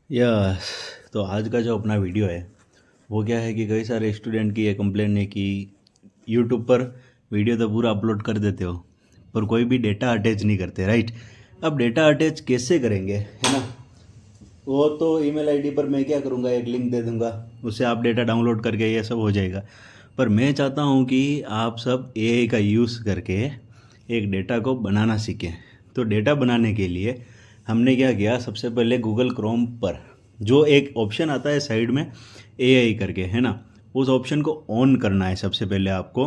Yes. तो आज का जो अपना वीडियो है वो क्या है कि कई सारे स्टूडेंट की ये कंप्लेन है कि यूट्यूब पर वीडियो तो पूरा अपलोड कर देते हो पर कोई भी डेटा अटैच नहीं करते, राइट। अब डेटा अटैच कैसे करेंगे, है ना। वो तो ईमेल आईडी पर मैं क्या करूँगा, एक लिंक दे दूँगा, उससे आप डेटा डाउनलोड करके ये सब हो जाएगा। पर मैं चाहता हूँ कि आप सब एआई का यूज़ करके एक डेटा को बनाना सीखें। तो डेटा बनाने के लिए हमने क्या किया, सबसे पहले गूगल क्रोम पर जो एक ऑप्शन आता है साइड में एआई करके, है ना, उस ऑप्शन को ऑन करना है सबसे पहले आपको।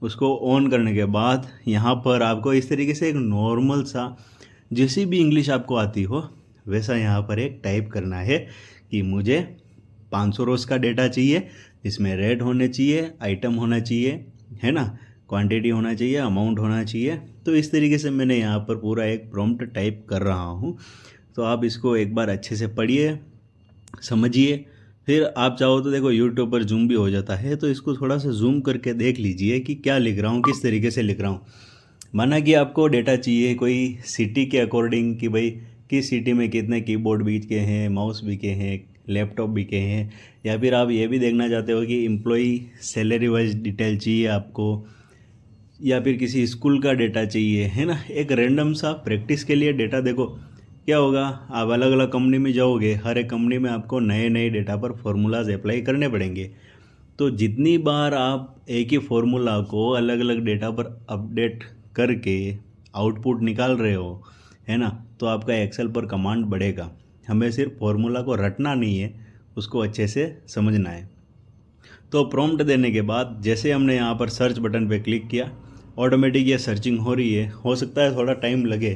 उसको ऑन करने के बाद यहाँ पर आपको इस तरीके से एक नॉर्मल सा, जैसी भी इंग्लिश आपको आती हो वैसा यहाँ पर एक टाइप करना है कि मुझे 500 रोज़ का डेटा चाहिए, इसमें रेट होने चाहिए, आइटम होना चाहिए, है ना, क्वांटिटी होना चाहिए, अमाउंट होना चाहिए। तो इस तरीके से मैंने यहाँ पर पूरा एक प्रॉम्प्ट टाइप कर रहा हूँ। तो आप इसको एक बार अच्छे से पढ़िए, समझिए। फिर आप चाहो तो देखो यूट्यूब पर जूम भी हो जाता है, तो इसको थोड़ा सा जूम करके देख लीजिए कि क्या लिख रहा हूँ, किस तरीके से लिख रहा हूँ। माना कि आपको डेटा चाहिए कोई सिटी के अकॉर्डिंग कि भाई किस सिटी में कितने कीबोर्ड बिके हैं, माउस बिके हैं, लैपटॉप बिके हैं, या फिर आप ये भी देखना चाहते हो कि एम्प्लॉई सैलरी वाइज डिटेल चाहिए आपको, या फिर किसी स्कूल का डेटा चाहिए, है ना। एक रैंडम सा प्रैक्टिस के लिए डेटा। देखो क्या होगा, आप अलग अलग कंपनी में जाओगे, हर एक कंपनी में आपको नए नए डेटा पर फॉर्मूलाज अप्लाई करने पड़ेंगे। तो जितनी बार आप एक ही फॉर्मूला को अलग अलग डेटा पर अपडेट करके आउटपुट निकाल रहे हो, है ना, तो आपका एक्सेल पर कमांड बढ़ेगा। हमें सिर्फ फॉर्मूला को रटना नहीं है, उसको अच्छे से समझना है। तो प्रॉम्प्ट देने के बाद जैसे हमने यहाँ पर सर्च बटन पे क्लिक किया, ऑटोमेटिक ये सर्चिंग हो रही है। हो सकता है थोड़ा टाइम लगे,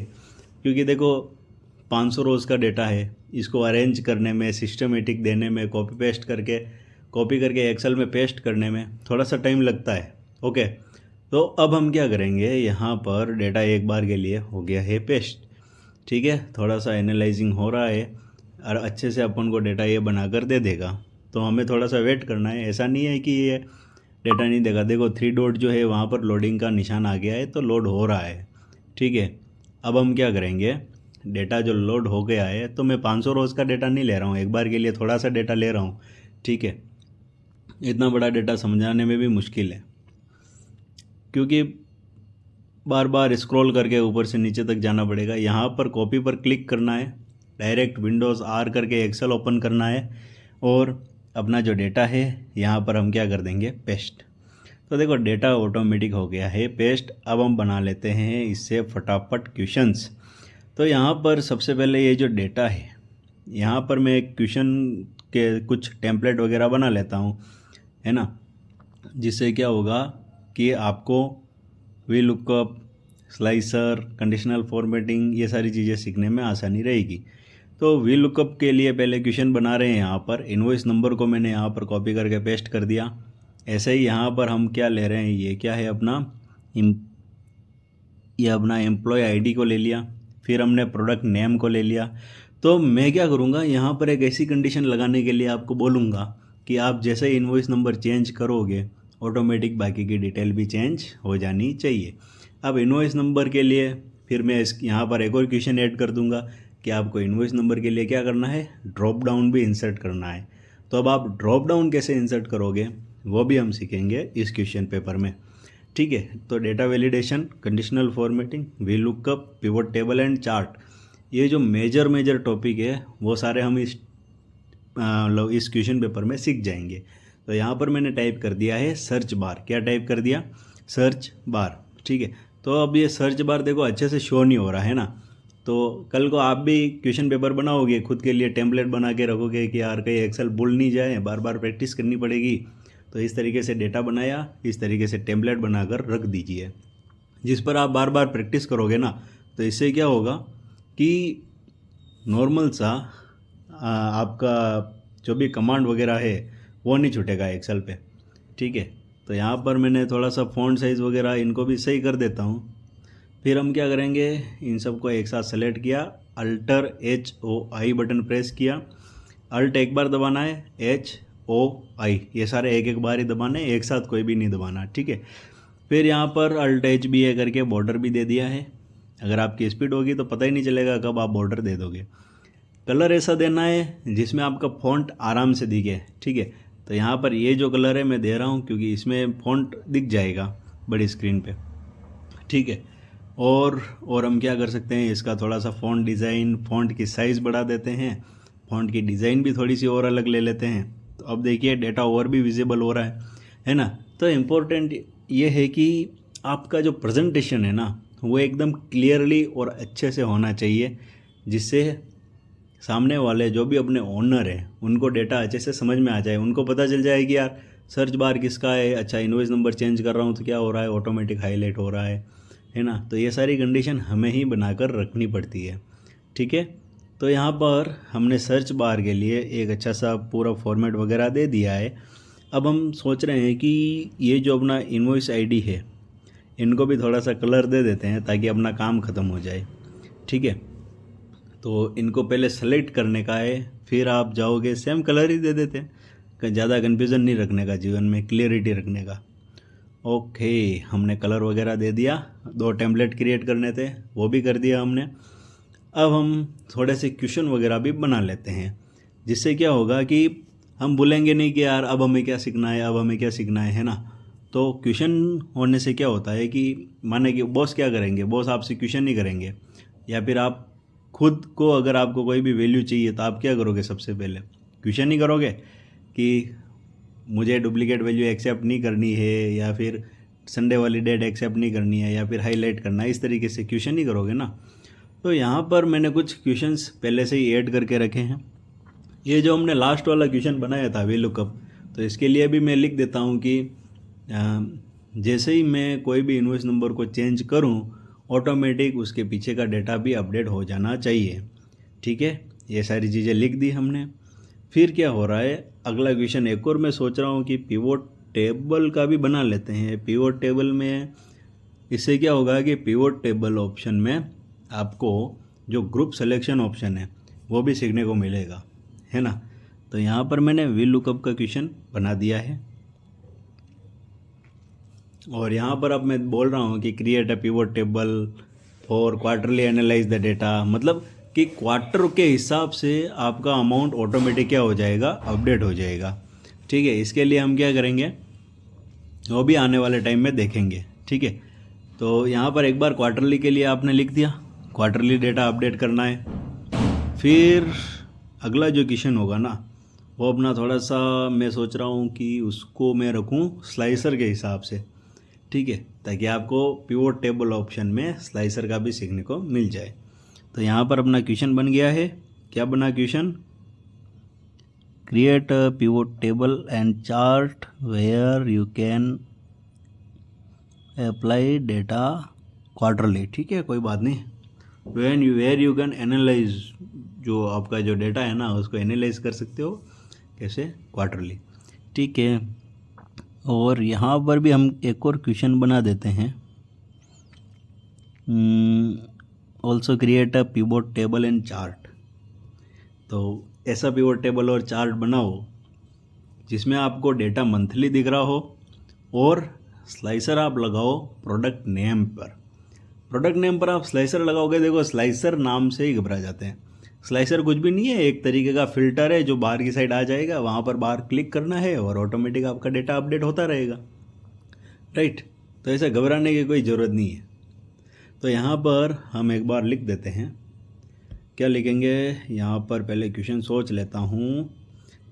क्योंकि देखो 500 रोज़ का डेटा है, इसको अरेंज करने में, सिस्टमेटिक देने में, कॉपी करके एक्सेल में पेस्ट करने में थोड़ा सा टाइम लगता है। ओके, तो अब हम क्या करेंगे, यहाँ पर डेटा एक बार के लिए हो गया है पेस्ट। ठीक है, थोड़ा सा एनालाइजिंग हो रहा है और अच्छे से अपन को डेटा ये बनाकर दे देगा। तो हमें थोड़ा सा वेट करना है, ऐसा नहीं है कि ये डेटा नहीं देगा। देखो 3 डॉट जो है वहाँ पर लोडिंग का निशान आ गया है, तो लोड हो रहा है। ठीक है, अब हम क्या करेंगे, डेटा जो लोड हो गया है, तो मैं 500 रोज़ का डेटा नहीं ले रहा हूँ, एक बार के लिए थोड़ा सा डेटा ले रहा हूँ। ठीक है, इतना बड़ा डेटा समझाने में भी मुश्किल है, क्योंकि बार बार स्क्रॉल करके ऊपर से नीचे तक जाना पड़ेगा। यहाँ पर कॉपी पर क्लिक करना है, डायरेक्ट विंडोज़ आर करके एक्सेल ओपन करना है, और अपना जो डेटा है यहाँ पर हम क्या कर देंगे, पेस्ट। तो देखो डेटा ऑटोमेटिक हो गया है पेस्ट। अब हम बना लेते हैं इससे फटाफट क्वेश्चंस। तो यहाँ पर सबसे पहले ये जो डेटा है, यहाँ पर मैं एक क्वेश्चन के कुछ टेम्पलेट वगैरह बना लेता हूँ, है ना, जिससे क्या होगा कि आपको V lookup, slicer, conditional formatting, ये सारी चीज़ें सीखने में आसानी रहेगी। तो वी लुकअप के लिए पहले क्वेश्चन बना रहे हैं। यहाँ पर इनवॉइस नंबर को मैंने यहाँ पर कॉपी करके पेस्ट कर दिया। ऐसे ही यहाँ पर हम क्या ले रहे हैं, ये क्या है अपना ये अपना एम्प्लॉय आईडी को ले लिया, फिर हमने प्रोडक्ट नेम को ले लिया। तो मैं क्या करूँगा, यहाँ पर एक ऐसी कंडीशन लगाने के लिए आपको बोलूँगा कि आप जैसे ही इनवॉइस नंबर चेंज करोगे, ऑटोमेटिक बाकी की डिटेल भी चेंज हो जानी चाहिए। अब इनवॉइस नंबर के लिए फिर मैं इस यहाँ पर एक और क्वेश्चन ऐड कर दूँगा कि आपको इनवॉइस नंबर के लिए क्या करना है, ड्रॉप डाउन भी इंसर्ट करना है। तो अब आप ड्रॉप डाउन कैसे इंसर्ट करोगे वो भी हम सीखेंगे इस क्वेश्चन पेपर में। ठीक है, तो data validation, conditional formatting, V lookup, pivot table and chart, ये जो मेजर टॉपिक है वो सारे हम इस क्वेश्चन पेपर में सीख जाएंगे। तो यहाँ पर मैंने टाइप कर दिया है सर्च बार। क्या टाइप कर दिया, सर्च बार। ठीक है, तो अब ये सर्च बार देखो अच्छे से शो नहीं हो रहा है ना। तो कल को आप भी क्वेश्चन पेपर बनाओगे, खुद के लिए टेम्पलेट बना के रखोगे कि यार कहीं एक्सेल भूल नहीं जाए, बार बार प्रैक्टिस करनी पड़ेगी। तो इस तरीके से डेटा बनाया, इस तरीके से टेम्पलेट बनाकर रख दीजिए, जिस पर आप बार बार प्रैक्टिस करोगे ना। तो इससे क्या होगा कि नॉर्मल सा आपका जो भी कमांड वगैरह है वो नहीं छूटेगा एक्सेल पे। ठीक है, तो यहाँ पर मैंने थोड़ा सा फ़ॉन्ट साइज़ वगैरह इनको भी सही कर देता हूँ। फिर हम क्या करेंगे, इन सबको एक साथ सेलेक्ट किया, अल्टर HOI बटन प्रेस किया। अल्ट एक बार दबाना है, HOI ये सारे एक एक बार ही दबाने, एक साथ कोई भी नहीं दबाना। ठीक है, फिर यहाँ पर अल्ट HBA करके बॉर्डर भी दे दिया है। अगर आपकी स्पीड होगी तो पता ही नहीं चलेगा कब आप बॉर्डर दे दोगे। कलर ऐसा देना है जिसमें आपका फ़ॉन्ट आराम से दिखे, ठीक है। तो यहाँ पर ये जो कलर है मैं दे रहा हूँ क्योंकि इसमें फ़ॉन्ट दिख जाएगा बड़ी स्क्रीन पे, ठीक है। और हम क्या कर सकते हैं, इसका थोड़ा सा फ़ॉन्ट डिज़ाइन, फ़ॉन्ट की साइज़ बढ़ा देते हैं, फ़ॉन्ट की डिज़ाइन भी थोड़ी सी और अलग ले लेते हैं। तो अब देखिए डेटा और भी विजिबल हो रहा है ना। तो इम्पोर्टेंट ये है कि आपका जो प्रेजेंटेशन है ना वो एकदम क्लियरली और अच्छे से होना चाहिए, जिससे सामने वाले जो भी अपने ओनर हैं उनको डेटा अच्छे से समझ में आ जाए, उनको पता चल जाए कि यार सर्च बार किसका है, अच्छा इनवॉइस नंबर चेंज कर रहा हूँ तो क्या हो रहा है, ऑटोमेटिक हाईलाइट हो रहा है ना। तो ये सारी कंडीशन हमें ही बनाकर रखनी पड़ती है, ठीक है। तो यहाँ पर हमने सर्च बार के लिए एक अच्छा सा पूरा फॉर्मेट वगैरह दे दिया है। अब हम सोच रहे हैं कि ये जो अपना इनवॉइस आईडी है इनको भी थोड़ा सा कलर दे देते हैं ताकि अपना काम ख़त्म हो जाए, ठीक है। तो इनको पहले सेलेक्ट करने का है, फिर आप जाओगे सेम कलर ही दे देते हैं, ज़्यादा कन्फ्यूज़न नहीं रखने का, जीवन में क्लियरिटी रखने का। ओके, हमने कलर वगैरह दे दिया, 2 टेम्पलेट क्रिएट करने थे वो भी कर दिया हमने। अब हम थोड़े से क्वेश्चन वगैरह भी बना लेते हैं, जिससे क्या होगा कि हम भूलेंगे नहीं कि यार अब हमें क्या सीखना है, अब हमें क्या सीखना है ना। तो क्वेश्चन होने से क्या होता है कि माने कि बॉस क्या करेंगे, बॉस आपसे क्वेश्चन नहीं करेंगे, या फिर आप खुद को अगर आपको कोई भी वैल्यू चाहिए तो आप क्या करोगे, सबसे पहले क्वेश्चन ही करोगे कि मुझे डुप्लीकेट वैल्यू एक्सेप्ट नहीं करनी है, या फिर संडे वाली डेट एक्सेप्ट नहीं करनी है, या फिर हाईलाइट करना है, इस तरीके से क्वेश्चन ही करोगे ना। तो यहाँ पर मैंने कुछ क्वेश्चंस पहले से ही ऐड करके रखे हैं। ये जो हमने लास्ट वाला क्वेश्चन बनाया था वी लुकअप, तो इसके लिए भी मैं लिख देता हूँ कि जैसे ही मैं कोई भी इनवॉइस नंबर को चेंज करूँ ऑटोमेटिक उसके पीछे का डेटा भी अपडेट हो जाना चाहिए, ठीक है। ये सारी चीज़ें लिख दी हमने। फिर क्या हो रहा है, अगला क्वेश्चन एक और मैं सोच रहा हूँ कि पिवोट टेबल का भी बना लेते हैं। पिवोट टेबल में इससे क्या होगा कि पिवोट टेबल ऑप्शन में आपको जो ग्रुप सिलेक्शन ऑप्शन है वो भी सीखने को मिलेगा, है ना। तो यहाँ पर मैंने वी लुकअप का क्वेश्चन बना दिया है, और यहाँ पर अब मैं बोल रहा हूँ कि create a pivot table for quarterly analyse the data, मतलब कि क्वार्टर के हिसाब से आपका अमाउंट ऑटोमेटिक क्या हो जाएगा, अपडेट हो जाएगा, ठीक है। इसके लिए हम क्या करेंगे वो भी आने वाले टाइम में देखेंगे, ठीक है। तो यहाँ पर एक बार क्वार्टरली के लिए आपने लिख दिया, क्वार्टरली डेटा अपडेट करना है। फिर अगला जो क्वेश्चन होगा ना वो अपना थोड़ा सा मैं सोच रहा हूँ कि उसको मैं रखूँ स्लाइसर के हिसाब से, ठीक है, ताकि आपको पिवोट टेबल ऑप्शन में स्लाइसर का भी सीखने को मिल जाए। तो यहाँ पर अपना क्वेश्चन बन गया है। क्या बना question, create a pivot table and chart where you can apply data quarterly, ठीक है, कोई बात नहीं। वेयर यू कैन एनालाइज, जो आपका जो डेटा है ना उसको एनालाइज कर सकते हो कैसे, क्वार्टरली, ठीक है। और यहाँ पर भी हम एक और क्वेश्चन बना देते हैं, also create a pivot table and chart. तो ऐसा पिवोट टेबल और चार्ट बनाओ जिसमें आपको डेटा मंथली दिख रहा हो, और स्लाइसर आप लगाओ प्रोडक्ट नेम पर। प्रोडक्ट नेम पर आप स्लाइसर लगाओगे, देखो स्लाइसर नाम से ही घबरा जाते हैं। स्लाइसर कुछ भी नहीं है, एक तरीके का फ़िल्टर है जो बाहर की साइड आ जाएगा, वहाँ पर बाहर क्लिक करना है और ऑटोमेटिक आपका डेटा अपडेट होता रहेगा, राइट। तो ऐसे घबराने की कोई ज़रूरत नहीं है। तो यहाँ पर हम एक बार लिख देते हैं, क्या लिखेंगे यहाँ पर, पहले क्वेश्चन सोच लेता हूँ,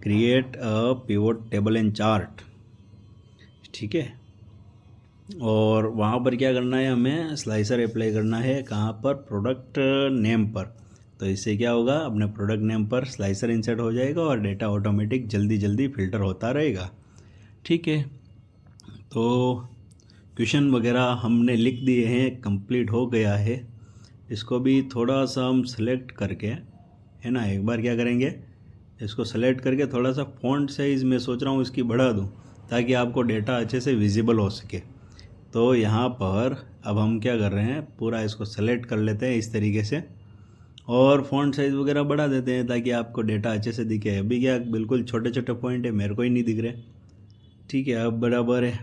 create a pivot table and chart, ठीक है। और वहाँ पर क्या करना है, हमें स्लाइसर अप्लाई करना है, कहाँ पर, प्रोडक्ट नेम पर। तो इससे क्या होगा, अपने प्रोडक्ट नेम पर स्लाइसर इंसर्ट हो जाएगा और डेटा ऑटोमेटिक जल्दी जल्दी फिल्टर होता रहेगा, ठीक है। तो क्वेश्चन वगैरह हमने लिख दिए हैं, कंप्लीट हो गया है। इसको भी थोड़ा सा हम सेलेक्ट करके, है ना, एक बार क्या करेंगे, इसको सेलेक्ट करके थोड़ा सा फ़ॉन्ट साइज़ मैं सोच रहा हूँ इसकी बढ़ा दूँ ताकि आपको डेटा अच्छे से विजिबल हो सके। तो यहाँ पर अब हम क्या कर रहे हैं, पूरा इसको सेलेक्ट कर लेते हैं इस तरीके से, और फ़ॉन्ट साइज़ वगैरह बढ़ा देते हैं ताकि आपको डेटा अच्छे से दिखे। अभी क्या बिल्कुल छोटे छोटे पॉइंट है, मेरे को ही नहीं दिख रहे, ठीक है। अब बराबर है,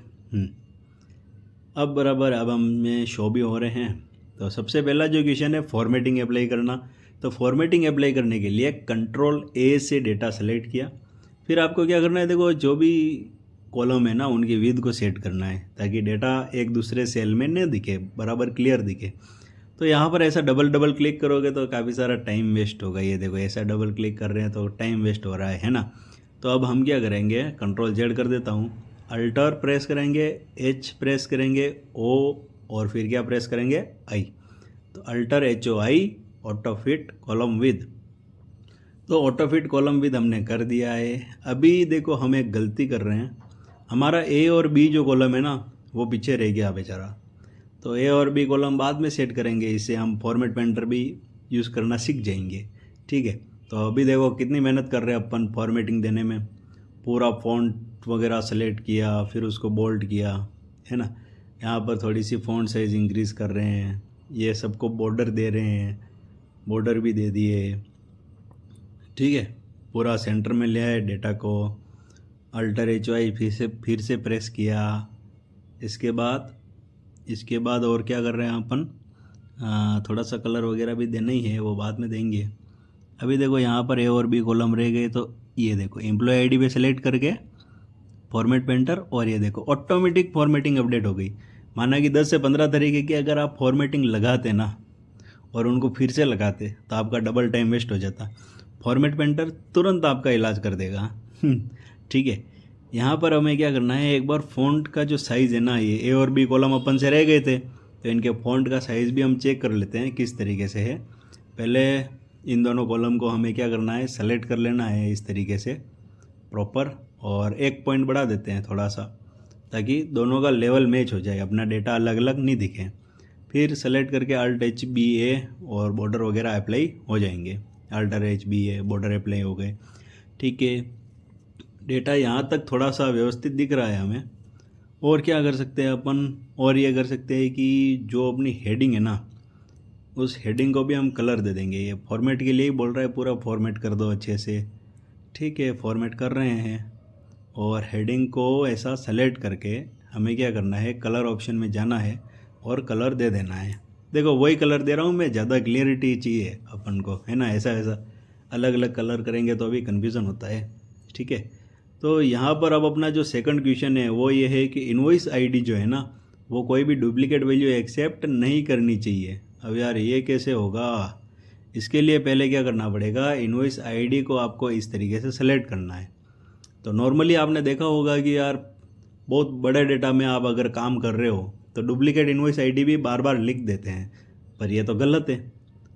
अब बराबर, अब हमें शो भी हो रहे हैं। तो सबसे पहला जो क्वेश्चन है फॉर्मेटिंग अप्लाई करना, तो फॉर्मेटिंग अप्लाई करने के लिए कंट्रोल ए से डेटा सेलेक्ट किया। फिर आपको क्या करना है, देखो जो भी कॉलम है ना उनकी विड्थ को सेट करना है ताकि डेटा एक दूसरे सेल में न दिखे, बराबर क्लियर दिखे। तो यहाँ पर ऐसा डबल डबल क्लिक करोगे तो काफ़ी सारा टाइम वेस्ट होगा। ये देखो ऐसा डबल क्लिक कर रहे हैं तो टाइम वेस्ट हो रहा है ना। तो अब हम क्या करेंगे, कंट्रोल जेड कर देता हूँ, अल्टर प्रेस करेंगे, एच प्रेस करेंगे, ओ और फिर क्या प्रेस करेंगे, आई। तो alter H O I, auto fit column width. तो ऑटो फिट कॉलम विद हमने कर दिया है। अभी देखो हम एक गलती कर रहे हैं, हमारा ए और बी जो कॉलम है ना वो पीछे रह गया बेचारा। तो ए और बी कॉलम बाद में सेट करेंगे, इससे हम फॉर्मेट पेंटर भी यूज़ करना सीख जाएंगे। ठीक है, तो अभी देखो कितनी मेहनत कर रहे हैं अपन फॉर्मेटिंग देने में। पूरा फॉन्ट वगैरह सेलेक्ट किया, फिर उसको बोल्ड किया, है ना। यहाँ पर थोड़ी सी फॉन्ट साइज़ इंक्रीज़ कर रहे हैं, ये सबको बॉर्डर दे रहे हैं, बॉर्डर भी दे दिए। ठीक है, पूरा सेंटर में ले आए डेटा को, अल्टर एच वाई फिर से प्रेस किया। इसके बाद और क्या कर रहे हैं अपन, थोड़ा सा कलर वगैरह भी देना ही है, वो बाद में देंगे। अभी देखो यहाँ पर ए और बी कॉलम रह गए, तो ये देखो एम्प्लॉय आईडी पे सेलेक्ट करके फॉर्मेट पेंटर, और ये देखो ऑटोमेटिक फॉर्मेटिंग अपडेट हो गई। माना कि 10 से 15 तरीके की अगर आप फॉर्मेटिंग लगाते ना और उनको फिर से लगाते तो आपका डबल टाइम वेस्ट हो जाता। फॉर्मेट पेंटर तुरंत आपका इलाज कर देगा। ठीक है, यहाँ पर हमें क्या करना है, एक बार फ़ॉन्ट का जो साइज़ है ना, ये ए और बी कॉलम अपन से रह गए थे तो इनके फ़ॉन्ट का साइज़ भी हम चेक कर लेते हैं किस तरीके से है। पहले इन दोनों कॉलम को हमें क्या करना है, सेलेक्ट कर लेना है इस तरीके से प्रॉपर, और एक पॉइंट बढ़ा देते हैं थोड़ा सा ताकि दोनों का लेवल मैच हो जाए, अपना डेटा अलग अलग नहीं दिखे। फिर सेलेक्ट करके अल्ट एच बी ए और बॉर्डर वगैरह अप्लाई हो जाएंगे। Alter H B A border apply हो गए। ठीक है, डेटा यहाँ तक थोड़ा सा व्यवस्थित दिख रहा है हमें। और क्या कर सकते हैं अपन, और ये कर सकते हैं कि जो अपनी हेडिंग है ना उस हेडिंग को भी हम कलर दे देंगे। ये फॉर्मेट के लिए ही बोल रहा है, पूरा फॉर्मेट कर दो अच्छे से। ठीक है, फॉर्मेट कर रहे हैं, और हेडिंग को ऐसा सेलेक्ट करके हमें क्या करना है, कलर ऑप्शन में जाना है और कलर दे देना है। देखो वही कलर दे रहा हूँ मैं, ज़्यादा क्लियरिटी चाहिए अपन को, है ना। ऐसा अलग अलग कलर करेंगे तो अभी कन्फ्यूज़न होता है। ठीक है, तो यहाँ पर अब अपना जो सेकंड क्वेश्चन है वो ये है कि इनवॉइस आईडी जो है ना वो कोई भी डुप्लीकेट वैल्यू एक्सेप्ट नहीं करनी चाहिए। अब यार ये कैसे होगा, इसके लिए पहले क्या करना पड़ेगा, इनवॉइस आईडी को आपको इस तरीके से सेलेक्ट करना है। तो नॉर्मली आपने देखा होगा कि यार बहुत बड़े डेटा में आप अगर काम कर रहे हो तो डुप्लीकेट इनवॉइस आईडी भी बार बार लिख देते हैं, पर ये तो गलत है।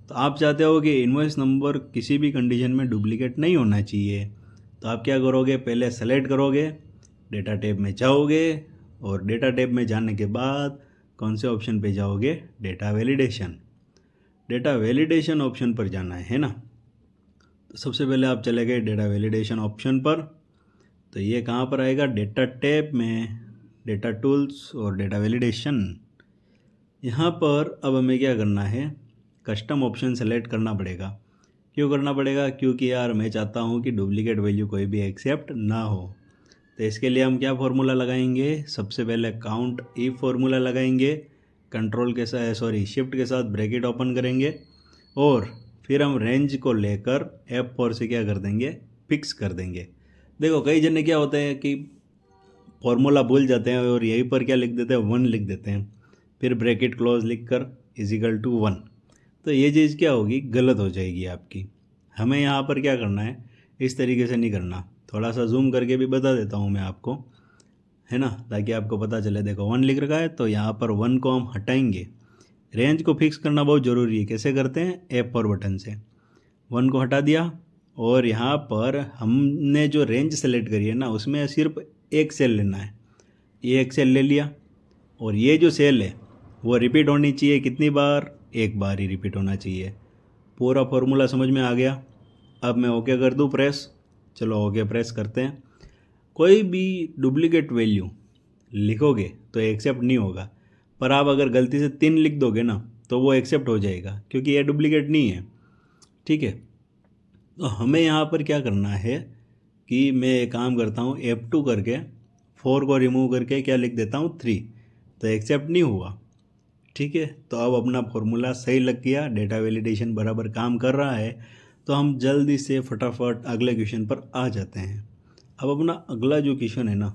तो आप चाहते हो कि इनवॉइस नंबर किसी भी कंडीशन में डुप्लीकेट नहीं होना चाहिए, तो आप क्या करोगे, पहले सेलेक्ट करोगे, डेटा टैब में जाओगे, और डेटा टैब में जाने के बाद कौन से ऑप्शन पे जाओगे, data validation. Data validation option पर जाना है ना। तो सबसे पहले आप चले गए डेटा वैलिडेशन ऑप्शन पर, तो ये कहाँ पर आएगा, डेटा टैब में, डेटा टूल्स और डेटा वैलिडेशन। यहाँ पर अब हमें क्या करना है, कस्टम ऑप्शन सेलेक्ट करना पड़ेगा। क्यों करना पड़ेगा, क्योंकि यार मैं चाहता हूँ कि डुप्लीकेट वैल्यू कोई भी एक्सेप्ट ना हो। तो इसके लिए हम क्या फार्मूला लगाएंगे, सबसे पहले काउंट ई फार्मूला लगाएंगे, कंट्रोल के साथ शिफ्ट के साथ ब्रैकेट ओपन करेंगे, और फिर हम रेंज को लेकर F4 से क्या कर देंगे, फिक्स कर देंगे। देखो कई जने क्या होते हैं कि फॉर्मूला भूल जाते हैं और यहीं पर क्या लिख देते हैं, 1 लिख देते हैं, फिर ब्रैकेट क्लोज लिख कर =1। तो ये चीज़ क्या होगी, गलत हो जाएगी आपकी। हमें यहाँ पर क्या करना है, इस तरीके से नहीं करना। थोड़ा सा जूम करके भी बता देता हूँ मैं आपको, है ना, ताकि आपको पता चले। देखो 1 लिख रखा है तो यहाँ पर 1 को हम हटाएंगे। रेंज को फिक्स करना बहुत ज़रूरी है, कैसे करते हैं, F4 बटन से 1 को हटा दिया, और यहाँ पर हमने जो रेंज सेलेक्ट करी है ना उसमें सिर्फ एक सेल लेना है। ये एक सेल ले लिया, और ये जो सेल है वो रिपीट होनी चाहिए कितनी बार, एक बार ही रिपीट होना चाहिए। पूरा फॉर्मूला समझ में आ गया। अब मैं ओके कर दूँ प्रेस, चलो ओके प्रेस करते हैं। कोई भी डुप्लीकेट वैल्यू लिखोगे तो एक्सेप्ट नहीं होगा, पर आप अगर गलती से 3 लिख दोगे ना तो वो एक्सेप्ट हो जाएगा, क्योंकि ये डुप्लीकेट नहीं है। ठीक है, तो हमें यहाँ पर क्या करना है कि मैं एक काम करता हूँ, F2 करके 4 को रिमूव करके क्या लिख देता हूँ, 3, तो एक्सेप्ट नहीं हुआ। ठीक है, तो अब अपना फॉर्मूला सही लग गया, डेटा वैलिडेशन बराबर काम कर रहा है, तो हम जल्दी से फटाफट अगले क्वेश्चन पर आ जाते हैं। अब अपना अगला जो क्वेश्चन है ना,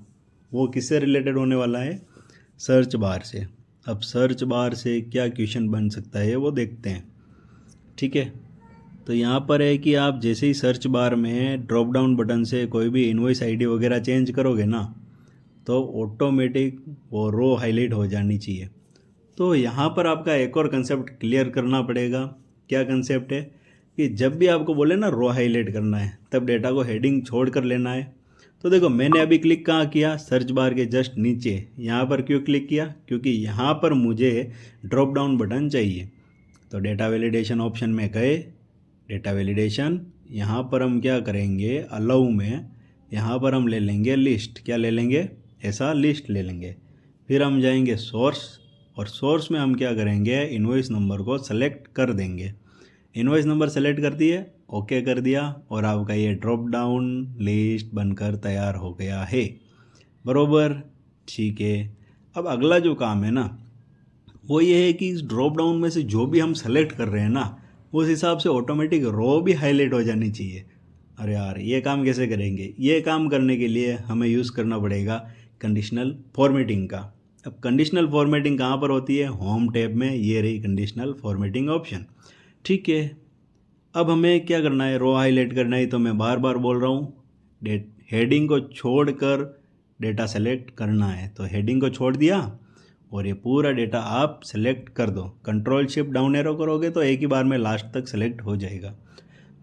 वो किससे रिलेटेड होने वाला है? सर्च बार से। अब सर्च बार से क्या क्वेश्चन बन सकता है वो देखते हैं। ठीक है, तो यहाँ पर है कि आप जैसे ही सर्च बार में ड्रॉप डाउन बटन से कोई भी इनवॉइस आईडी वगैरह चेंज करोगे ना, तो ऑटोमेटिक वो रो हाईलाइट हो जानी चाहिए। तो यहाँ पर आपका एक और कंसेप्ट क्लियर करना पड़ेगा। क्या कंसेप्ट है कि जब भी आपको बोले ना रो हाईलाइट करना है, तब डेटा को हेडिंग छोड़ कर लेना है। तो देखो, मैंने अभी क्लिक कहाँ किया? सर्च बार के जस्ट नीचे। यहाँ पर क्यों क्लिक किया? क्योंकि यहाँ पर मुझे ड्रॉप डाउन बटन चाहिए। तो डेटा वैलिडेशन ऑप्शन में गए, डेटा वैलिडेशन, यहाँ पर हम क्या करेंगे, अलाउ में यहाँ पर हम ले लेंगे लिस्ट। क्या ले लेंगे? ऐसा लिस्ट ले लेंगे। फिर हम जाएंगे सोर्स, और सोर्स में हम क्या करेंगे, इनवॉइस नंबर को सेलेक्ट कर देंगे। इनवॉइस नंबर सेलेक्ट कर दिए, ओके कर दिया, और आपका ये ड्रॉप डाउन लिस्ट बनकर तैयार हो गया है। बरोबर, ठीक है। अब अगला जो काम है ना, वो ये है कि इस ड्रॉप डाउन में से जो भी हम सेलेक्ट कर रहे हैं ना, उस हिसाब से ऑटोमेटिक रो भी हाईलाइट हो जानी चाहिए। अरे यार, ये काम कैसे करेंगे? ये काम करने के लिए हमें यूज़ करना पड़ेगा कंडीशनल फॉर्मेटिंग का। अब कंडीशनल फॉर्मेटिंग कहाँ पर होती है? होम टैब में। ये रही कंडीशनल फॉर्मेटिंग ऑप्शन। ठीक है, अब हमें क्या करना है? रो हाईलाइट करना है। तो मैं बार बार बोल रहा हूँ, हेडिंग को छोड़कर डेटा सेलेक्ट करना है। तो हेडिंग को छोड़ दिया और ये पूरा डेटा आप सेलेक्ट कर दो। कंट्रोल शिफ्ट डाउन एरो करोगे तो एक ही बार में लास्ट तक सेलेक्ट हो जाएगा।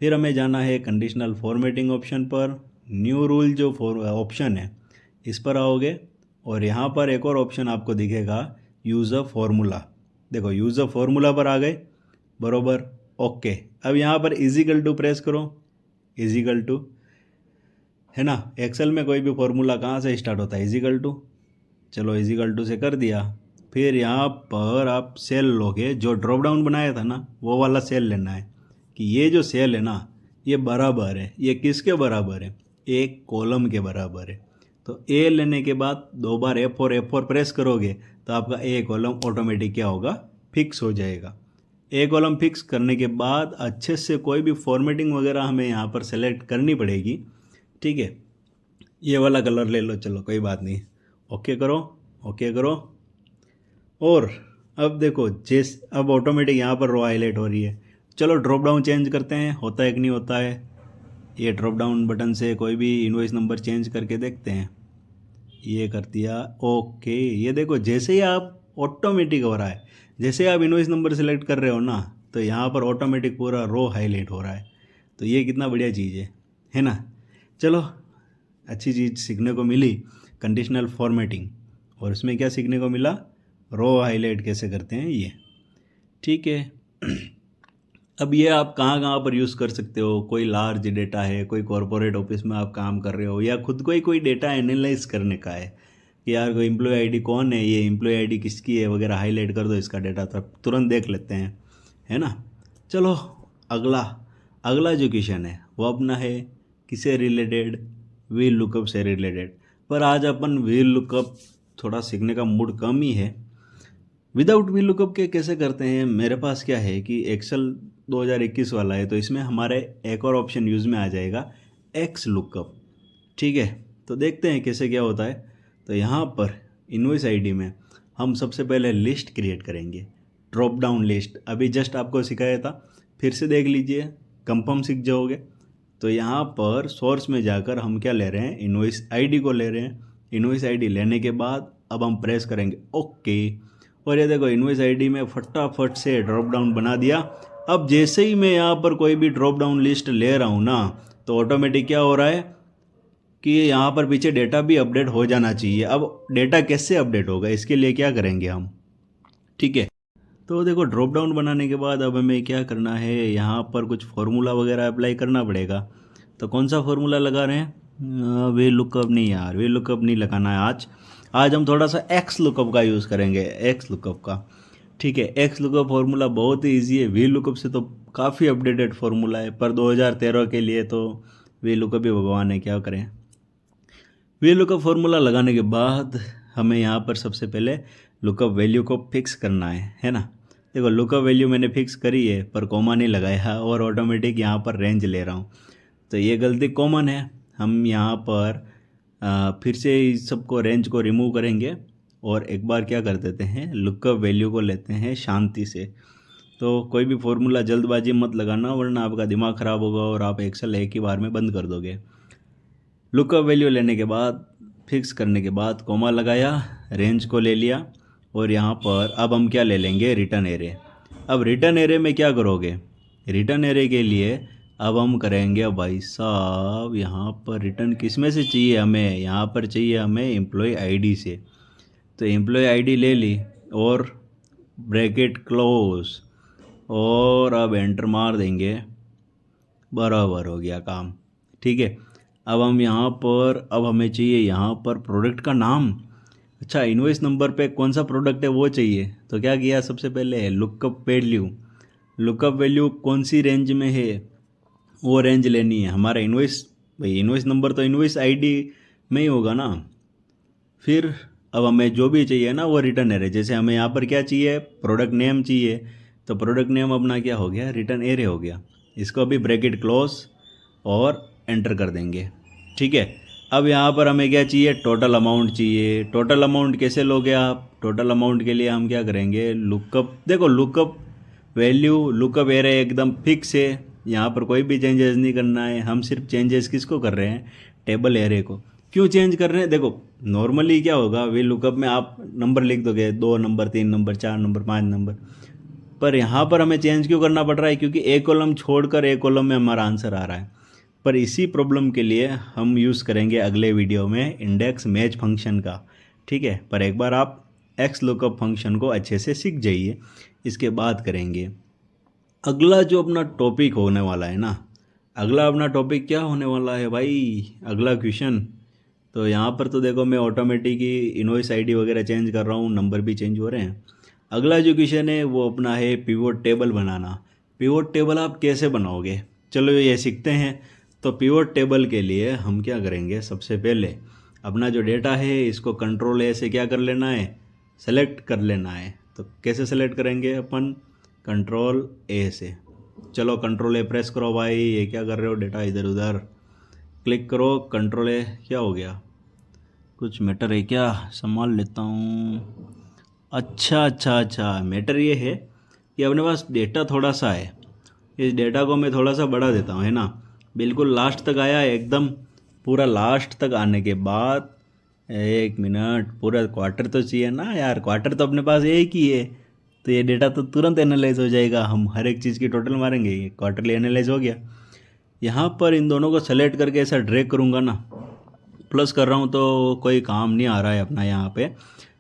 फिर हमें जाना है कंडीशनल फॉर्मेटिंग ऑप्शन पर। न्यू रूल जो ऑप्शन है, इस पर आओगे और यहाँ पर एक और ऑप्शन आपको दिखेगा, यूज़ अ फॉर्मूला। देखो, यूज़ अ फॉर्मूला पर आ गए, बरोबर, ओके। अब यहाँ पर इजिकल टू प्रेस करो। इजिकल टू है ना, एक्सेल में कोई भी फॉर्मूला कहाँ से स्टार्ट होता है? Is equal to. चलो, इजिकल टू से कर दिया। फिर यहाँ पर आप सेल लोगे, जो ड्रॉप डाउन बनाया था ना, वो वाला सेल लेना है कि ये जो सेल है ना, ये बराबर है, ये किसके बराबर है? एक कॉलम के बराबर है। तो ए लेने के बाद दो बार F4 प्रेस करोगे तो आपका ए कॉलम ऑटोमेटिक क्या होगा? फिक्स हो जाएगा। ए कॉलम फिक्स करने के बाद अच्छे से कोई भी फॉर्मेटिंग वगैरह हमें यहाँ पर सेलेक्ट करनी पड़ेगी। ठीक है, ये वाला कलर ले लो, चलो कोई बात नहीं, ओके करो, ओके करो। और अब देखो, अब ऑटोमेटिक यहाँ पर रो हाईलाइट हो रही है। चलो ड्रॉप डाउन चेंज करते हैं, होता है कि नहीं होता है। ये ड्रॉप डाउन बटन से कोई भी इनवॉइस नंबर चेंज करके देखते हैं। ये कर दिया, ओके। ये देखो, जैसे ही आप ऑटोमेटिक हो रहा है, जैसे आप इनवॉइस नंबर सेलेक्ट कर रहे हो ना, तो यहाँ पर ऑटोमेटिक पूरा रो हाईलाइट हो रहा है। तो ये कितना बढ़िया चीज़ है ना। चलो, अच्छी चीज़ सीखने को मिली, कंडीशनल फॉर्मेटिंग। और इसमें क्या सीखने को मिला? रो हाईलाइट कैसे करते हैं ये। ठीक है। अब ये आप कहाँ कहाँ पर यूज़ कर सकते हो? कोई लार्ज डेटा है, कोई कॉरपोरेट ऑफिस में आप काम कर रहे हो, या खुद को ही कोई डेटा एनालाइज करने का है कि यार कोई एम्प्लॉय आईडी कौन है, ये एम्प्लॉय आईडी किसकी है वगैरह, हाईलाइट कर दो इसका डेटा, तब तुरंत देख लेते हैं, है ना। चलो, अगला अगला जो क्वेश्चन है वो अपना है किससे रिलेटेड? व्हील लुकअप से रिलेटेड। पर आज अपन व्हील लुकअप थोड़ा सीखने का मूड कम ही है। विदाउट व्हील लुकअप के कैसे करते हैं? मेरे पास क्या है कि एक्सेल 2021 वाला है, तो इसमें हमारे एक और ऑप्शन यूज़ में आ जाएगा, एक्स लुकअप। ठीक है, तो देखते हैं कैसे क्या होता है। तो यहाँ पर इनवॉइस आईडी में हम सबसे पहले लिस्ट क्रिएट करेंगे, ड्रॉप डाउन लिस्ट। अभी जस्ट आपको सिखाया था, फिर से देख लीजिए, कंफर्म सीख जाओगे। तो यहाँ पर सोर्स में जाकर हम क्या ले रहे हैं? इनवॉइस आईडी को ले रहे हैं। इनवॉइस आईडी लेने के बाद अब हम प्रेस करेंगे ओके, और ये देखो इनवॉइस आईडी में फटाफट से ड्रॉप डाउन बना दिया। अब जैसे ही मैं यहाँ पर कोई भी ड्रॉप डाउन लिस्ट ले रहा हूँ ना, तो ऑटोमेटिक क्या हो रहा है कि यहाँ पर पीछे डेटा भी अपडेट हो जाना चाहिए। अब डेटा कैसे अपडेट होगा, इसके लिए क्या करेंगे हम? ठीक है, तो देखो, ड्रॉप डाउन बनाने के बाद अब हमें क्या करना है, यहाँ पर कुछ फार्मूला वगैरह अप्लाई करना पड़ेगा। तो कौन सा फार्मूला लगा रहे हैं? वे लुकअप नहीं यार, वे लुकअप नहीं लगाना है आज हम थोड़ा सा एक्स लुकअप का यूज़ करेंगे, एक्स लुकअप का। ठीक है, एक्स लुकअप फार्मूला बहुत ही ईजी है। वी लुकअप से तो काफ़ी अपडेटेड फार्मूला है, पर 2013 के लिए तो वी लुकअप ही भगवान है, क्या करें। वी लुकअप फार्मूला लगाने के बाद हमें यहाँ पर सबसे पहले लुकअप वैल्यू को फिक्स करना है ना। देखो लुकअप वैल्यू मैंने फिक्स करी है पर कॉमा नहीं लगाया और ऑटोमेटिक यहाँ पर रेंज ले रहा हूँ, तो ये गलती कॉमन है। हम यहाँ पर फिर से इस सबको रेंज को रिमूव करेंगे और एक बार क्या कर देते हैं, लुकअप वैल्यू को लेते हैं शांति से। तो कोई भी फॉर्मूला जल्दबाजी मत लगाना वरना आपका दिमाग ख़राब होगा और आप एक्सेल एक ही बार में बंद कर दोगे। लुकअप वैल्यू लेने के बाद फिक्स करने के बाद कॉमा लगाया, रेंज को ले लिया और यहाँ पर अब हम क्या ले लेंगे, रिटर्न एरे। अब रिटर्न एरे में क्या करोगे, रिटर्न एरे के लिए अब हम करेंगे भाई साहब यहाँ पर रिटर्न किस में से चाहिए हमें, यहाँ पर चाहिए हमें एम्प्लॉय आईडी से। तो एम्प्लॉय आईडी ले ली और ब्रैकेट क्लोज और अब एंटर मार देंगे, बराबर हो गया काम। ठीक है, अब हम यहाँ पर अब हमें चाहिए यहाँ पर प्रोडक्ट का नाम। अच्छा, इनवॉइस नंबर पे कौन सा प्रोडक्ट है वो चाहिए, तो क्या किया सबसे पहले लुकअप वैल्यू। लुकअप वैल्यू कौन सी रेंज में है वो रेंज लेनी है। हमारा इनवॉइस, भाई इनवॉइस नंबर तो इनवॉइस आईडी में ही होगा ना। फिर अब हमें जो भी चाहिए ना वो रिटर्न एरे, जैसे हमें यहाँ पर क्या चाहिए, प्रोडक्ट नेम चाहिए, तो प्रोडक्ट नेम अपना क्या हो गया, रिटर्न एरे हो गया। इसको अभी ब्रैकेट क्लोज और एंटर कर देंगे। ठीक है, अब यहाँ पर हमें क्या चाहिए, टोटल अमाउंट चाहिए। टोटल अमाउंट कैसे लोगे आप, टोटल अमाउंट के लिए हम क्या करेंगे, लुकअप, देखो लुकअप वैल्यू लुकअप एरे एकदम फिक्स है, यहाँ पर कोई भी चेंजेस नहीं करना है। हम सिर्फ चेंजेस किसको कर रहे हैं, टेबल एरे को। क्यों चेंज कर रहे हैं, देखो नॉर्मली क्या होगा, वे लुकअप में आप नंबर लिख दोगे, 2 नंबर 3 नंबर 4 नंबर 5 नंबर, पर यहाँ पर हमें चेंज क्यों करना पड़ रहा है, क्योंकि एक कॉलम छोड़कर एक कॉलम में हमारा आंसर आ रहा है। पर इसी प्रॉब्लम के लिए हम यूज़ करेंगे अगले वीडियो में इंडेक्स मैच फंक्शन का। ठीक है, पर एक बार आप एक्स लुकअप फंक्शन को अच्छे से सीख जाइए, इसके बाद करेंगे। अगला जो अपना टॉपिक होने वाला है ना, अगला अपना टॉपिक क्या होने वाला है भाई, अगला क्वेश्चन। तो यहाँ पर तो देखो मैं ऑटोमेटिक ही इनवॉइस आईडी वगैरह चेंज कर रहा हूँ, नंबर भी चेंज हो रहे हैं। अगला जो क्वेश्चन है वो अपना है पिवोट टेबल बनाना। पिवोट टेबल आप कैसे बनाओगे, चलो ये सीखते हैं। तो पिवोट टेबल के लिए हम क्या करेंगे, सबसे पहले अपना जो डेटा है इसको कंट्रोल ए से क्या कर लेना है, सेलेक्ट कर लेना है। तो कैसे सेलेक्ट करेंगे अपन, कंट्रोल ए से। चलो कंट्रोल ए प्रेस करो भाई, ये क्या कर रहे हो, डेटा इधर उधर क्लिक करो, कंट्रोल ए, क्या हो गया, कुछ मैटर है क्या, संभाल लेता हूँ। अच्छा, मैटर ये है कि अपने पास डेटा थोड़ा सा है, इस डेटा को मैं थोड़ा सा बढ़ा देता हूँ, है ना। बिल्कुल लास्ट तक आया, एकदम पूरा लास्ट तक आने के बाद, एक मिनट, पूरा क्वार्टर तो चाहिए ना यार, क्वार्टर तो अपने पास एक ही है, तो ये डेटा तो तुरंत एनालाइज हो जाएगा। हम हर एक चीज़ की टोटल मारेंगे, ये क्वार्टरली एनालाइज हो गया। यहाँ पर इन दोनों को सेलेक्ट करके ऐसा ड्रैग करूँगा ना, प्लस कर रहा हूँ तो कोई काम नहीं आ रहा है अपना। यहाँ पे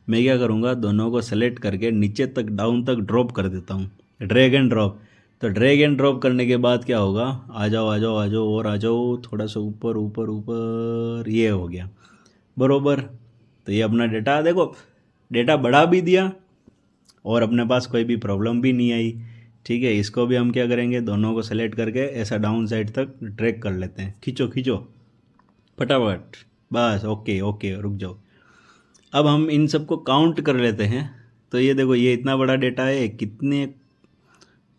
मैं क्या करूँगा, दोनों को सेलेक्ट करके नीचे तक डाउन तक ड्रॉप कर देता हूँ, ड्रैग एंड ड्रॉप। तो ड्रैग एंड ड्रॉप करने के बाद क्या होगा, आ जाओ और आ जाओ थोड़ा सा ऊपर ऊपर ऊपर, ये हो गया बरोबर। तो ये अपना डेटा, देखो डेटा बढ़ा भी दिया और अपने पास कोई भी प्रॉब्लम भी नहीं आई। ठीक है, इसको भी हम क्या करेंगे, दोनों को सेलेक्ट करके ऐसा डाउन साइड तक ड्रैग कर लेते हैं, खींचो फटाफट, बस ओके रुक जाओ। अब हम इन सबको काउंट कर लेते हैं। तो ये देखो ये इतना बड़ा डेटा है, कितने,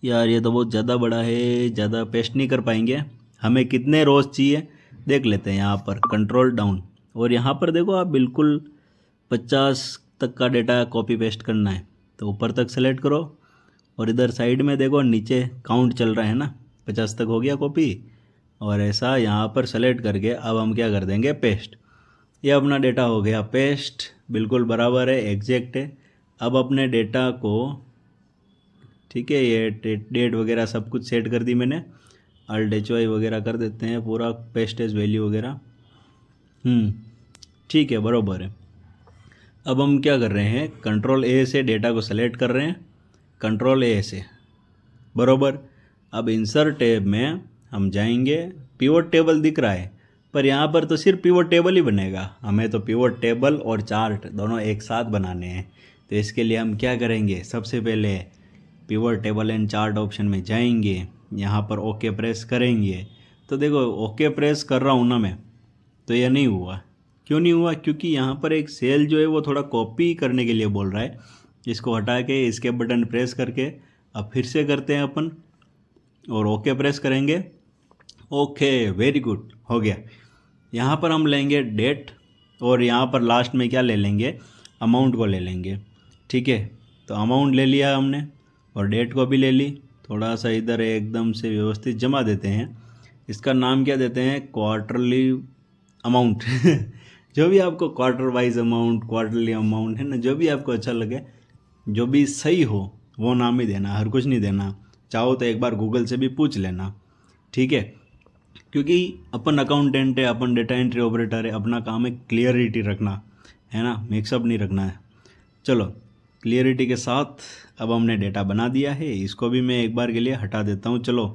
यार ये तो बहुत ज़्यादा बड़ा है, ज़्यादा पेस्ट नहीं कर पाएंगे। हमें कितने रोज चाहिए देख लेते हैं, यहाँ पर कंट्रोल डाउन, और यहाँ पर देखो आप बिल्कुल 50 तक का डेटा कॉपी पेस्ट करना है, तो ऊपर तक सेलेक्ट करो और इधर साइड में देखो नीचे काउंट चल रहा है ना, 50 तक हो गया कॉपी, और ऐसा यहाँ पर सेलेक्ट करके अब हम क्या कर देंगे, पेस्ट। ये अपना डेटा हो गया पेस्ट, बिल्कुल बराबर है, एग्जैक्ट है। अब अपने डेटा को, ठीक है, ये डेट वगैरह सब कुछ सेट कर दी मैंने, अल्ट HY वगैरह कर देते हैं, पूरा पेस्टेज वैल्यू वगैरह, ठीक है बराबर है। अब हम क्या कर रहे हैं, कंट्रोल A से डेटा को सेलेक्ट कर रहे हैं, कंट्रोल A से बराबर। अब इंसर्ट टैब में हम जाएंगे, पिवोट टेबल दिख रहा है, पर यहाँ पर तो सिर्फ पिवोट टेबल ही बनेगा, हमें तो पिवोट टेबल और चार्ट दोनों एक साथ बनाने हैं। तो इसके लिए हम क्या करेंगे, सबसे पहले pivot table and chart option में जाएंगे, यहाँ पर ओके प्रेस करेंगे। तो देखो ओके प्रेस कर रहा हूँ ना मैं, तो ये नहीं हुआ, क्यों नहीं हुआ? क्योंकि यहाँ पर एक सेल जो है वो थोड़ा कॉपी करने के लिए बोल रहा है। इसको हटा के एस्केप बटन प्रेस करके अब फिर से करते हैं अपन और ओके प्रेस करेंगे। ओके, वेरी गुड, हो गया। यहाँ पर हम लेंगे डेट और यहाँ पर लास्ट में क्या ले लेंगे, अमाउंट को ले लेंगे। ठीक है, तो अमाउंट ले लिया हमने और डेट को भी ले ली। थोड़ा सा इधर एकदम से व्यवस्थित जमा देते हैं। इसका नाम क्या देते हैं, क्वार्टरली अमाउंट जो भी आपको quarter wise amount, quarterly amount है ना, जो भी आपको अच्छा लगे, जो भी सही हो वो नाम ही देना, हर कुछ नहीं देना। चाहो तो एक बार गूगल से भी पूछ लेना। ठीक है, क्योंकि अपन अकाउंटेंट है, अपन डेटा एंट्री ऑपरेटर है, अपना काम है क्लियरिटी रखना, है ना, मिक्सअप नहीं रखना है। चलो, क्लियरिटी के साथ अब हमने डेटा बना दिया है, इसको भी मैं एक बार के लिए हटा देता हूँ। चलो,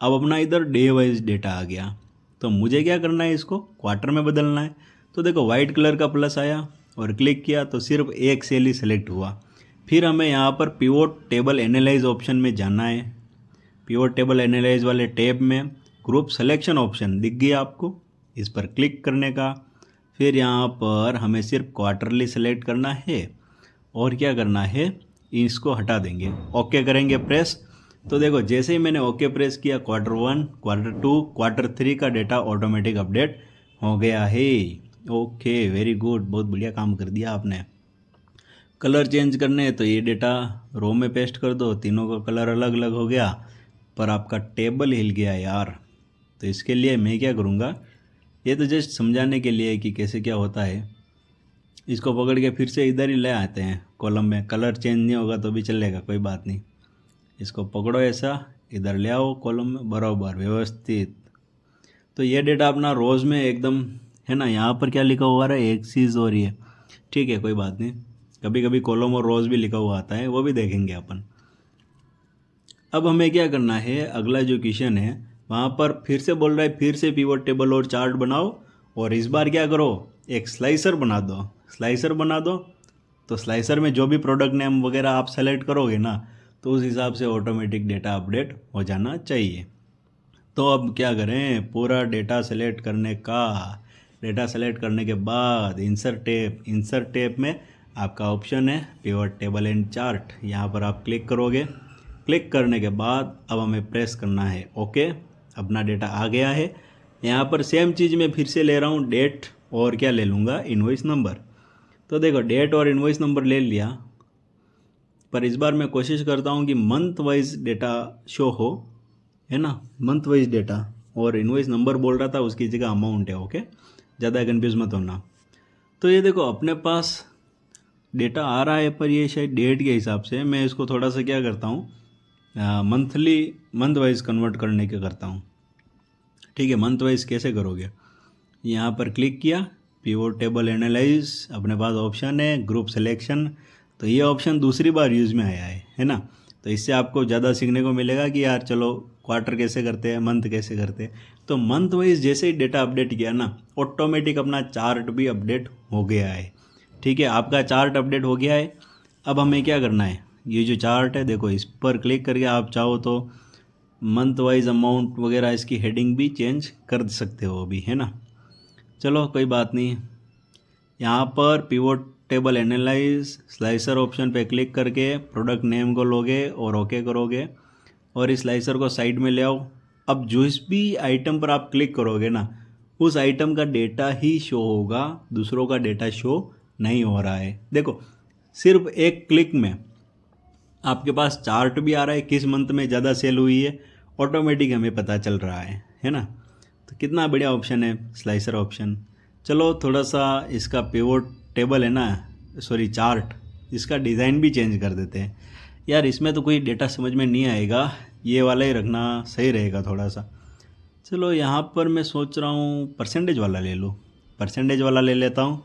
अब अपना इधर डे वाइज डेटा आ गया, तो मुझे क्या करना है, इसको क्वार्टर में बदलना है। तो देखो वाइट कलर का प्लस आया और क्लिक किया तो सिर्फ एक सेल ही सेलेक्ट हुआ। फिर हमें यहाँ पर पिवोट टेबल एनालाइज ऑप्शन में जाना है। पिवोट टेबल एनालाइज वाले टैब में ग्रुप सिलेक्शन ऑप्शन दिख गया आपको, इस पर क्लिक करने का। फिर यहाँ पर हमें सिर्फ क्वार्टरली सेलेक्ट करना है और क्या करना है, इसको हटा देंगे, ओके करेंगे प्रेस। तो देखो जैसे ही मैंने ओके प्रेस किया, क्वार्टर 1, क्वार्टर 2, क्वार्टर 3 का डेटा ऑटोमेटिक अपडेट हो गया है। ओके, वेरी गुड, बहुत बढ़िया काम कर दिया आपने। कलर चेंज करने हैं तो ये डेटा रो में पेस्ट कर दो, तीनों का कलर अलग अलग हो गया, पर आपका टेबल हिल गया यार। तो इसके लिए मैं क्या करूँगा, ये तो जस्ट समझाने के लिए कि कैसे क्या होता है। इसको पकड़ के फिर से इधर ही ले आते हैं कॉलम में। कलर चेंज नहीं होगा तो भी चलेगा, कोई बात नहीं। इसको पकड़ो ऐसा, इधर ले आओ कॉलम में, बराबर व्यवस्थित। तो ये डेटा अपना रोज़ में एकदम, है ना, यहाँ पर क्या लिखा हुआ है, एक चीज़ हो रही है। ठीक है, कोई बात नहीं, कभी कभी कॉलम और रोज़ भी लिखा हुआ आता है, वो भी देखेंगे अपन। अब हमें क्या करना है, अगला जो क्वेश्चन है वहाँ पर फिर से बोल रहा है फिर से पिवट टेबल और चार्ट बनाओ, और इस बार क्या करो, एक स्लाइसर बना दो। स्लाइसर बना दो तो स्लाइसर में जो भी प्रोडक्ट नेम वगैरह आप सेलेक्ट करोगे ना, तो उस हिसाब से ऑटोमेटिक डेटा अपडेट हो जाना चाहिए। तो अब क्या करें, पूरा डेटा सेलेक्ट करने का, डेटा सेलेक्ट करने के बाद इंसर्ट टैब में आपका ऑप्शन है पिवट टेबल एंड चार्ट, यहाँ पर आप क्लिक करोगे। क्लिक करने के बाद अब हमें प्रेस करना है ओके। अपना डेटा आ गया है। यहाँ पर सेम चीज़ मैं फिर से ले रहा हूँ, डेट और क्या ले लूँगा, इनवॉइस नंबर। तो देखो डेट और इनवॉइस नंबर ले लिया, पर इस बार मैं कोशिश करता हूँ कि मंथ वाइज डेटा शो हो, है ना, मंथ वाइज डेटा। और इनवॉइस नंबर बोल रहा था, उसकी जगह अमाउंट है, ओके, ज़्यादा कन्फ्यूज मत होना। तो ये देखो अपने पास डेटा आ रहा है, पर ये शायद डेट के हिसाब से, मैं इसको थोड़ा सा क्या करता हूँ, मंथ वाइज कन्वर्ट करने के करता हूँ। ठीक है, मंथ वाइज कैसे करोगे, यहाँ पर क्लिक किया, पिवट टेबल एनालाइज, अपने पास ऑप्शन है ग्रुप सिलेक्शन। तो ये ऑप्शन दूसरी बार यूज़ में आया है ना। तो इससे आपको ज़्यादा सीखने को मिलेगा कि यार चलो क्वार्टर कैसे करते हैं, मंथ कैसे करते हैं। तो मंथ वाइज जैसे ही डेटा अपडेट किया ना, ऑटोमेटिक अपना चार्ट भी अपडेट हो गया है। ठीक है, आपका चार्ट अपडेट हो गया है। अब हमें क्या करना है, ये जो चार्ट है देखो, इस पर क्लिक करके आप चाहो तो मंथ वाइज अमाउंट वगैरह इसकी हेडिंग भी चेंज कर सकते हो अभी, है ना। चलो कोई बात नहीं, यहाँ पर pivot table analyse slicer option पे क्लिक करके प्रोडक्ट नेम को लोगे और ओके करोगे, और इस स्लाइसर को साइड में ले आओ। अब जिस भी आइटम पर आप क्लिक करोगे ना, उस आइटम का डेटा ही शो होगा, दूसरों का डेटा शो नहीं हो रहा है। देखो सिर्फ एक क्लिक में आपके पास चार्ट भी आ रहा है, किस मंथ में ज़्यादा सेल हुई है, ऑटोमेटिक हमें पता चल रहा है ना। तो कितना बढ़िया ऑप्शन है स्लाइसर ऑप्शन। चलो थोड़ा सा इसका पिवट टेबल है ना, सॉरी चार्ट, इसका डिज़ाइन भी चेंज कर देते हैं। यार इसमें तो कोई डेटा समझ में नहीं आएगा, ये वाला ही रखना सही रहेगा थोड़ा सा। चलो यहाँ पर मैं सोच रहा हूँ परसेंटेज वाला ले लूँ, परसेंटेज वाला ले लेता हूँ।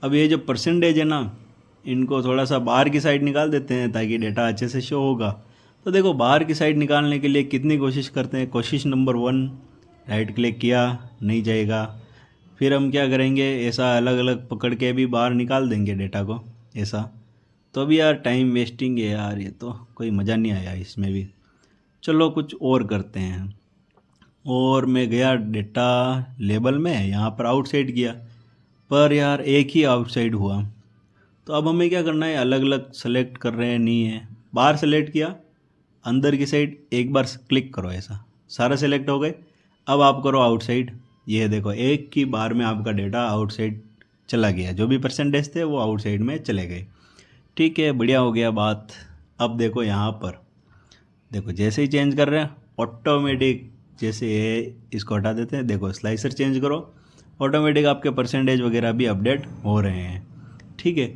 अब ये जो परसेंटेज है ना, इनको थोड़ा सा बाहर की साइड निकाल देते हैं ताकि डेटा अच्छे से शो होगा। तो देखो बाहर की साइड निकालने के लिए कितनी कोशिश करते हैं, कोशिश नंबर 1, राइट क्लिक किया, नहीं जाएगा। फिर हम क्या करेंगे, ऐसा अलग अलग पकड़ के भी बाहर निकाल देंगे डेटा को ऐसा। तो अभी यार टाइम वेस्टिंग है यार, ये तो कोई मज़ा नहीं आया इसमें भी। चलो कुछ और करते हैं। और मैं गया डेटा लेबल में, यहाँ पर आउटसाइड किया, पर यार एक ही आउटसाइड हुआ। तो अब हमें क्या करना है, अलग अलग सेलेक्ट कर रहे हैं नहीं है, बाहर सेलेक्ट किया, अंदर की साइड एक बार क्लिक करो, ऐसा सारा सेलेक्ट हो गए। अब आप करो आउटसाइड, ये देखो एक ही बार में आपका डेटा आउटसाइड चला गया, जो भी परसेंटेज थे वो आउटसाइड में चले गए। ठीक है, बढ़िया हो गया बात। अब देखो यहाँ पर, देखो जैसे ही चेंज कर रहे हैं ऑटोमेटिक, जैसे ये इसको हटा देते हैं, देखो स्लाइसर चेंज करो, ऑटोमेटिक आपके परसेंटेज वगैरह भी अपडेट हो रहे हैं। ठीक है,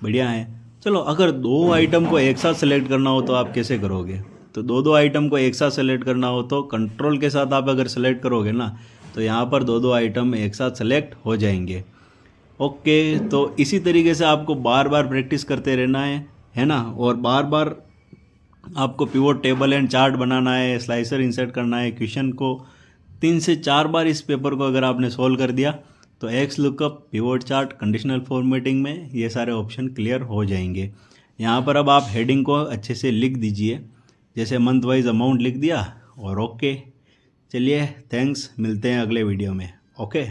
बढ़िया है। चलो, अगर दो आइटम को एक साथ सेलेक्ट करना हो तो आप कैसे करोगे? तो दो आइटम को एक साथ सेलेक्ट करना हो तो कंट्रोल के साथ आप अगर सेलेक्ट करोगे ना, तो यहाँ पर दो आइटम एक साथ सेलेक्ट हो जाएंगे। ओके, तो इसी तरीके से आपको बार बार प्रैक्टिस करते रहना है ना, और बार बार आपको पिवोट टेबल एंड चार्ट बनाना है, स्लाइसर इंसर्ट करना है। क्वेश्चन को 3 से 4 बार इस पेपर को अगर आपने सोल्व कर दिया तो x lookup, pivot chart, conditional formatting में ये सारे ऑप्शन क्लियर हो जाएंगे। यहाँ पर अब आप हेडिंग को अच्छे से लिख दीजिए, जैसे मंथ वाइज अमाउंट लिख दिया और ओके। चलिए, थैंक्स, मिलते हैं अगले वीडियो में। ओके।